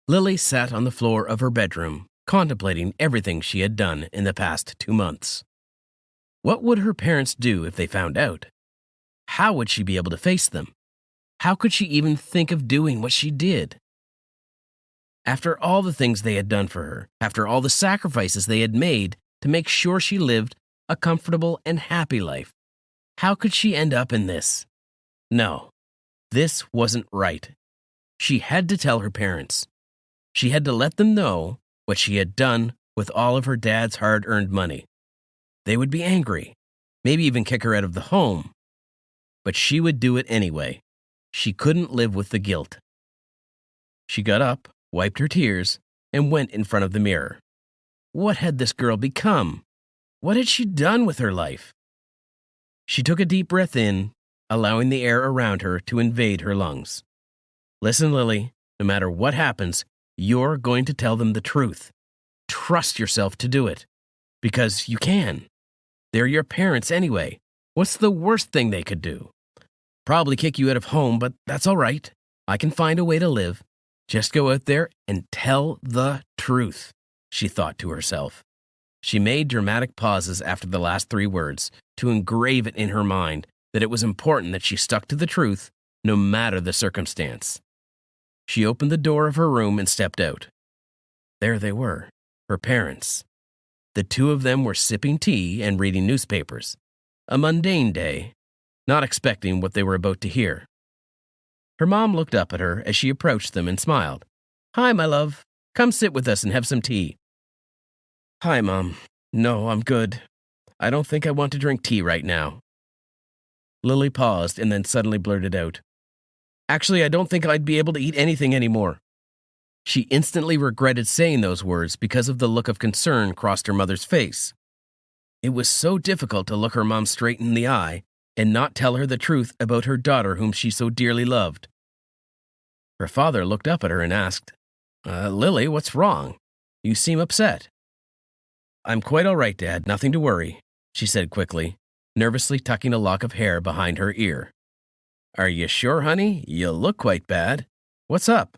Lily sat on the floor of her bedroom, contemplating everything she had done in the past 2 months. What would her parents do if they found out? How would she be able to face them? How could she even think of doing what she did? After all the things they had done for her, after all the sacrifices they had made to make sure she lived a comfortable and happy life, how could she end up in this? No, this wasn't right. She had to tell her parents. She had to let them know what she had done with all of her dad's hard-earned money. They would be angry, maybe even kick her out of the home. But she would do it anyway. She couldn't live with the guilt. She got up, wiped her tears, and went in front of the mirror. What had this girl become? What had she done with her life? She took a deep breath in, allowing the air around her to invade her lungs. Listen, Lily, no matter what happens, you're going to tell them the truth. Trust yourself to do it. Because you can. They're your parents anyway. What's the worst thing they could do? Probably kick you out of home, but that's all right. I can find a way to live. Just go out there and tell the truth, she thought to herself. She made dramatic pauses after the last 3 words to engrave it in her mind that it was important that she stuck to the truth no matter the circumstance. She opened the door of her room and stepped out. There they were, her parents. The 2 of them were sipping tea and reading newspapers. A mundane day, not expecting what they were about to hear. Her mom looked up at her as she approached them and smiled. "Hi, my love. Come sit with us and have some tea." "Hi, Mom. No, I'm good. I don't think I want to drink tea right now." Lily paused and then suddenly blurted out, "Actually, I don't think I'd be able to eat anything anymore." She instantly regretted saying those words because of the look of concern crossed her mother's face. It was so difficult to look her mom straight in the eye and not tell her the truth about her daughter whom she so dearly loved. Her father looked up at her and asked, "Lily, what's wrong? You seem upset." "I'm quite all right, Dad. Nothing to worry," she said quickly, nervously tucking a lock of hair behind her ear. "Are you sure, honey? You look quite bad. What's up?"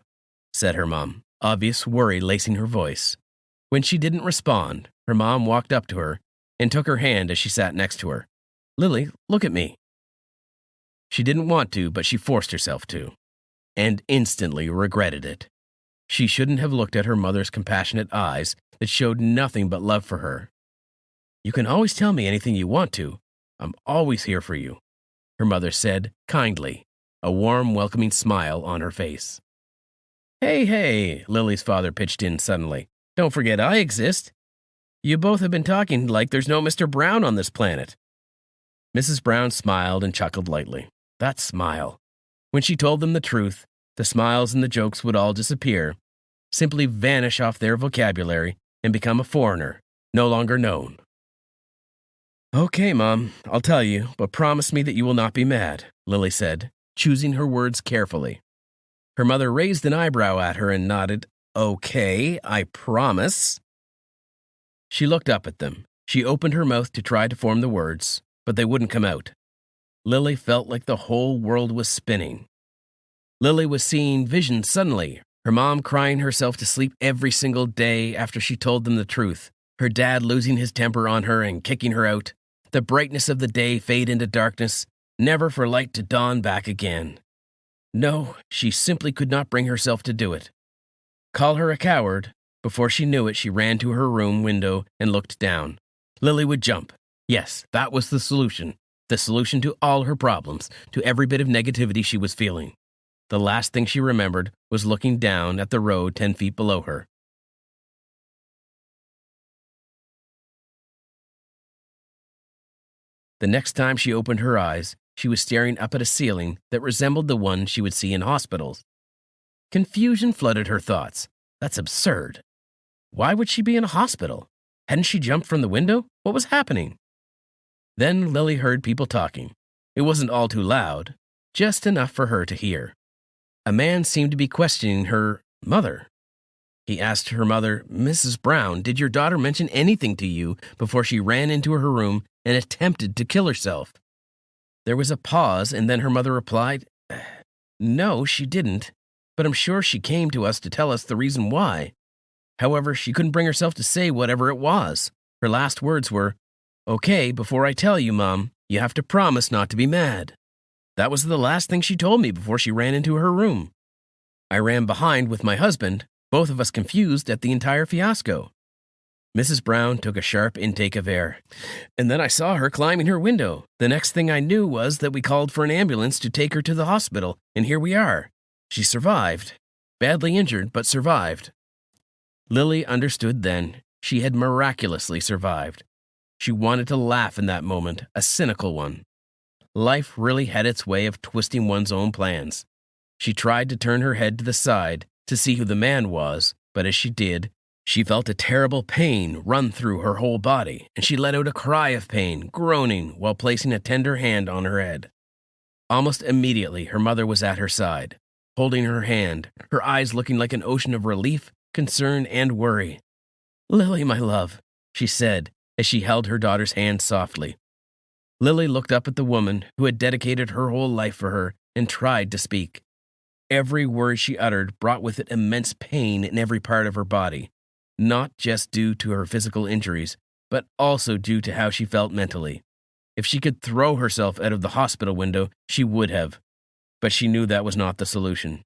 said her mom, obvious worry lacing her voice. When she didn't respond, her mom walked up to her and took her hand as she sat next to her. "Lily, look at me." She didn't want to, but she forced herself to, and instantly regretted it. She shouldn't have looked at her mother's compassionate eyes that showed nothing but love for her. "You can always tell me anything you want to. I'm always here for you," her mother said kindly, a warm, welcoming smile on her face. Hey, Lily's father pitched in suddenly. "Don't forget I exist. You both have been talking like there's no Mr. Brown on this planet." Mrs. Brown smiled and chuckled lightly. That smile. When she told them the truth, the smiles and the jokes would all disappear, simply vanish off their vocabulary and become a foreigner, no longer known. "Okay, Mom, I'll tell you, but promise me that you will not be mad," Lily said, choosing her words carefully. Her mother raised an eyebrow at her and nodded. "Okay, I promise." She looked up at them. She opened her mouth to try to form the words, but they wouldn't come out. Lily felt like the whole world was spinning. Lily was seeing visions suddenly, her mom crying herself to sleep every single day after she told them the truth, her dad losing his temper on her and kicking her out, the brightness of the day fade into darkness, never for light to dawn back again. No, she simply could not bring herself to do it. Call her a coward. Before she knew it, she ran to her room window and looked down. Lily would jump. Yes, that was the solution to all her problems, to every bit of negativity she was feeling. The last thing she remembered was looking down at the road 10 feet below her. The next time she opened her eyes, she was staring up at a ceiling that resembled the one she would see in hospitals. Confusion flooded her thoughts. That's absurd. Why would she be in a hospital? Hadn't she jumped from the window? What was happening? Then Lily heard people talking. It wasn't all too loud, just enough for her to hear. A man seemed to be questioning her mother. He asked her mother, "Mrs. Brown, did your daughter mention anything to you before she ran into her room and attempted to kill herself?" There was a pause, and then her mother replied, "No, she didn't." but I'm sure she came to us to tell us the reason why. However, she couldn't bring herself to say whatever it was. Her last words were, "Okay, before I tell you, Mom, you have to promise not to be mad." That was the last thing she told me before she ran into her room. I ran behind with my husband, both of us confused at the entire fiasco. Mrs. Brown took a sharp intake of air, and then I saw her climbing her window. The next thing I knew was that we called for an ambulance to take her to the hospital, and here we are. She survived. Badly injured, but survived. Lily understood then. She had miraculously survived. She wanted to laugh in that moment, a cynical one. Life really had its way of twisting one's own plans. She tried to turn her head to the side to see who the man was, but as she did, she felt a terrible pain run through her whole body, and she let out a cry of pain, groaning while placing a tender hand on her head. Almost immediately, her mother was at her side, holding her hand, her eyes looking like an ocean of relief, concern, and worry. "Lily, my love," she said as she held her daughter's hand softly. Lily looked up at the woman who had dedicated her whole life for her and tried to speak. Every word she uttered brought with it immense pain in every part of her body, not just due to her physical injuries, but also due to how she felt mentally. If she could throw herself out of the hospital window, she would have, but she knew that was not the solution.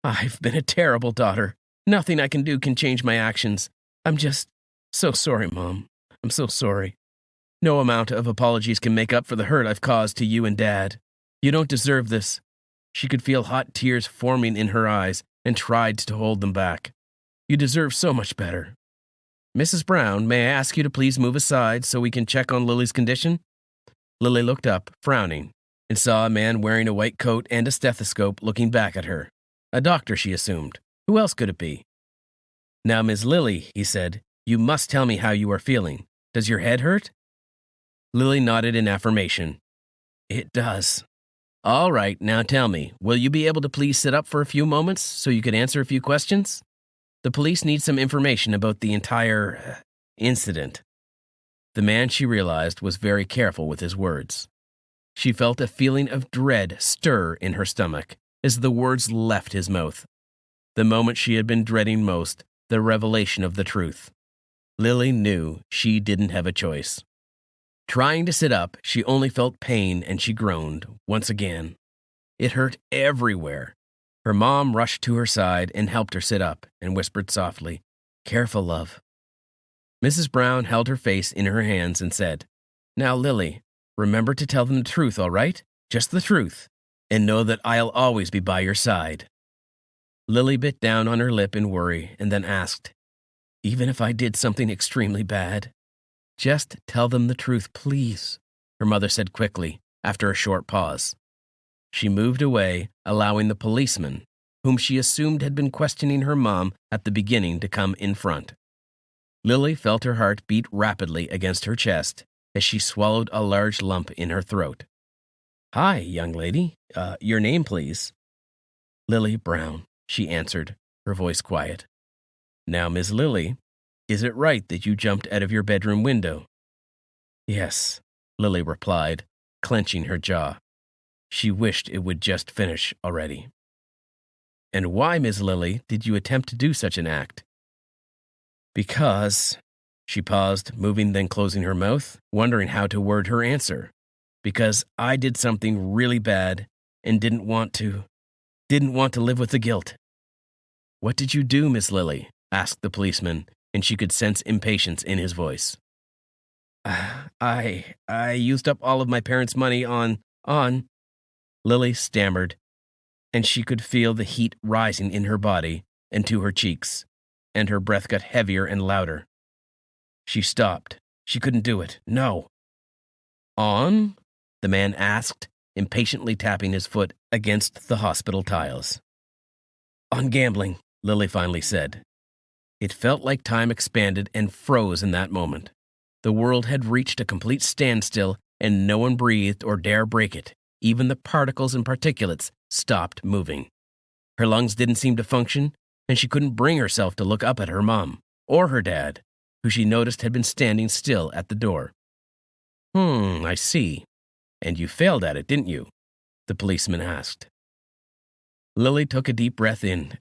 "I've been a terrible daughter. Nothing I can do can change my actions. I'm just so sorry, Mom. I'm so sorry. No amount of apologies can make up for the hurt I've caused to you and Dad. You don't deserve this." She could feel hot tears forming in her eyes and tried to hold them back. "You deserve so much better. Mrs. Brown, may I ask you to please move aside so we can check on Lily's condition?" Lily looked up, frowning, and saw a man wearing a white coat and a stethoscope looking back at her. A doctor, she assumed. Who else could it be? "Now, Miss Lily," he said, "you must tell me how you are feeling. Does your head hurt?" Lily nodded in affirmation. "It does." "All right, now tell me, will you be able to please sit up for a few moments so you could answer a few questions? The police need some information about the entire incident." The man, she realized, was very careful with his words. She felt a feeling of dread stir in her stomach as the words left his mouth. The moment she had been dreading most, the revelation of the truth. Lily knew she didn't have a choice. Trying to sit up, she only felt pain and she groaned, once again. It hurt everywhere. Her mom rushed to her side and helped her sit up and whispered softly, "Careful, love." Mrs. Brown held her face in her hands and said, "Now, Lily, remember to tell them the truth, all right? Just the truth. And know that I'll always be by your side." Lily bit down on her lip in worry and then asked, "Even if I did something extremely bad?" "Just tell them the truth, please," her mother said quickly, after a short pause. She moved away, allowing the policeman, whom she assumed had been questioning her mom at the beginning, to come in front. Lily felt her heart beat rapidly against her chest as she swallowed a large lump in her throat. "Hi, young lady. Your name, please?" "Lily Brown," she answered, her voice quiet. "Now, Miss Lily, is it right that you jumped out of your bedroom window?" "Yes," Lily replied, clenching her jaw. She wished it would just finish already. "And why, Miss Lily, did you attempt to do such an act?" "Because," she paused, moving then closing her mouth, wondering how to word her answer. "Because I did something really bad and didn't want to live with the guilt." "What did you do, Miss Lily?" asked the policeman, and she could sense impatience in his voice. I used up all of my parents' money on," Lily stammered, and she could feel the heat rising in her body and to her cheeks, and her breath got heavier and louder. She stopped. She couldn't do it. No. "On?" the man asked, impatiently tapping his foot against the hospital tiles. "On gambling," Lily finally said. It felt like time expanded and froze in that moment. The world had reached a complete standstill, and no one breathed or dare break it. Even the particles and particulates stopped moving. Her lungs didn't seem to function, and she couldn't bring herself to look up at her mom or her dad, who she noticed had been standing still at the door. I see. And you failed at it, didn't you?" the policeman asked. Lily took a deep breath in.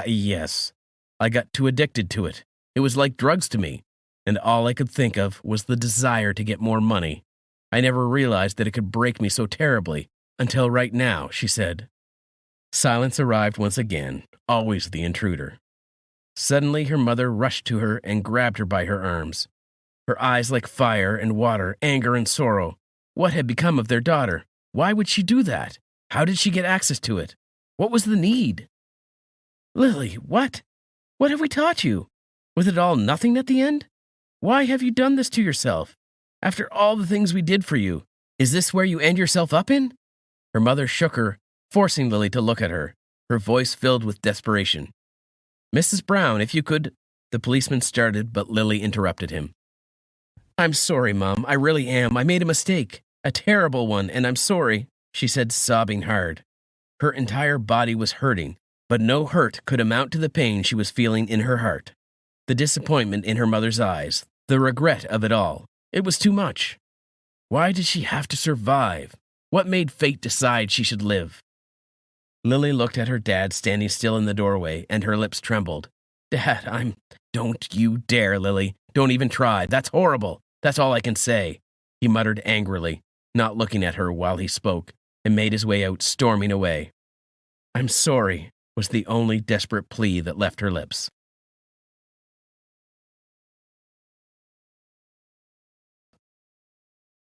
Yes. I got too addicted to it. It was like drugs to me, and all I could think of was the desire to get more money. I never realized that it could break me so terribly, until right now, she said. Silence arrived once again, always the intruder. Suddenly, her mother rushed to her and grabbed her by her arms. Her eyes like fire and water, anger and sorrow. What had become of their daughter? Why would she do that? How did she get access to it? What was the need? Lily, what? What have we taught you? Was it all nothing at the end? Why have you done this to yourself? After all the things we did for you, is this where you end yourself up in? Her mother shook her, forcing Lily to look at her, her voice filled with desperation. Mrs. Brown, if you could... The policeman started, but Lily interrupted him. I'm sorry, Mom. I really am. I made a mistake. A terrible one, and I'm sorry, she said, sobbing hard. Her entire body was hurting, but no hurt could amount to the pain she was feeling in her heart. The disappointment in her mother's eyes, the regret of it all. It was too much. Why did she have to survive? What made fate decide she should live? Lily looked at her dad standing still in the doorway, and her lips trembled. Dad, Don't you dare, Lily. Don't even try. That's horrible. That's all I can say, he muttered angrily, not looking at her while he spoke, and made his way out, storming away. I'm sorry, was the only desperate plea that left her lips.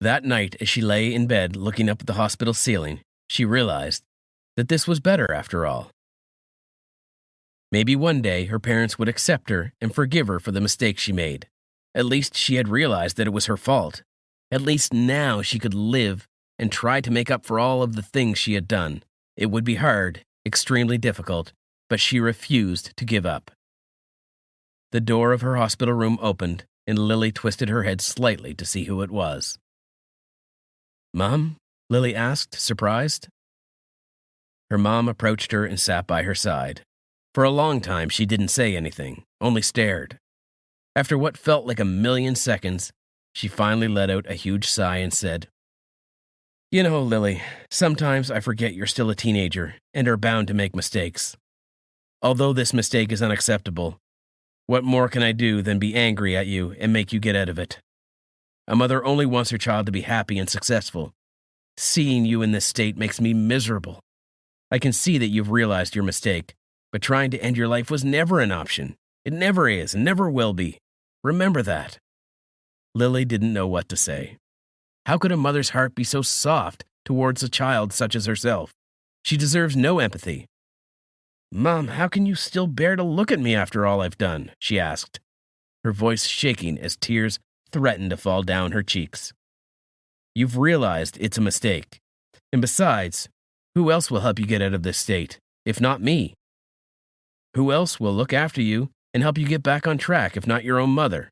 That night, as she lay in bed looking up at the hospital ceiling, she realized that this was better after all. Maybe one day her parents would accept her and forgive her for the mistake she made. At least she had realized that it was her fault. At least now she could live and try to make up for all of the things she had done. It would be hard, extremely difficult, but she refused to give up. The door of her hospital room opened, and Lily twisted her head slightly to see who it was. Mom? Lily asked, surprised. Her mom approached her and sat by her side. For a long time, she didn't say anything, only stared. After what felt like a million seconds, she finally let out a huge sigh and said, You know, Lily, sometimes I forget you're still a teenager and are bound to make mistakes. Although this mistake is unacceptable, what more can I do than be angry at you and make you get out of it? A mother only wants her child to be happy and successful. Seeing you in this state makes me miserable. I can see that you've realized your mistake, but trying to end your life was never an option. It never is and never will be. Remember that. Lily didn't know what to say. How could a mother's heart be so soft towards a child such as herself? She deserves no empathy. Mom, how can you still bear to look at me after all I've done? She asked, her voice shaking as tears threatened to fall down her cheeks. You've realized it's a mistake. And besides, who else will help you get out of this state, if not me? Who else will look after you and help you get back on track, if not your own mother?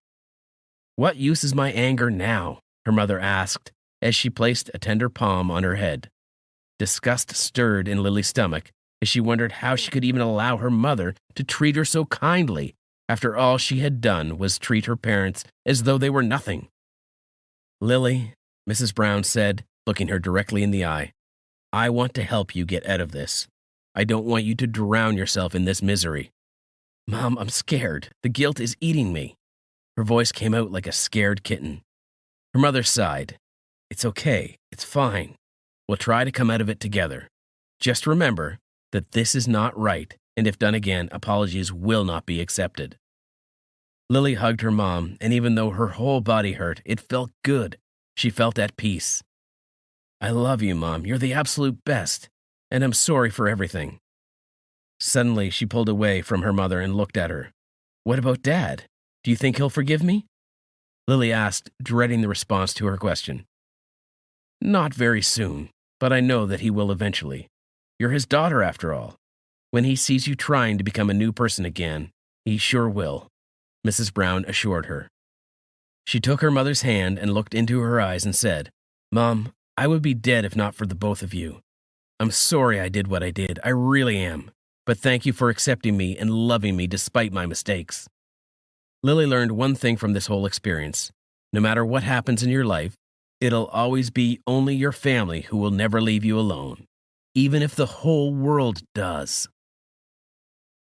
What use is my anger now? Her mother asked, as she placed a tender palm on her head. Disgust stirred in Lily's stomach as she wondered how she could even allow her mother to treat her so kindly after all she had done was treat her parents as though they were nothing. Lily, Mrs. Brown said, looking her directly in the eye, I want to help you get out of this. I don't want you to drown yourself in this misery. Mom, I'm scared. The guilt is eating me. Her voice came out like a scared kitten. Her mother sighed. It's okay. It's fine. We'll try to come out of it together. Just remember that this is not right, and if done again, apologies will not be accepted. Lily hugged her mom, and even though her whole body hurt, it felt good. She felt at peace. I love you, Mom. You're the absolute best, and I'm sorry for everything. Suddenly, she pulled away from her mother and looked at her. What about Dad? Do you think he'll forgive me? Lily asked, dreading the response to her question. Not very soon, but I know that he will eventually. You're his daughter, after all. When he sees you trying to become a new person again, he sure will, Mrs. Brown assured her. She took her mother's hand and looked into her eyes and said, Mom, I would be dead if not for the both of you. I'm sorry I did what I did. I really am. But thank you for accepting me and loving me despite my mistakes. Lily learned one thing from this whole experience. No matter what happens in your life, it'll always be only your family who will never leave you alone. even if the whole world does.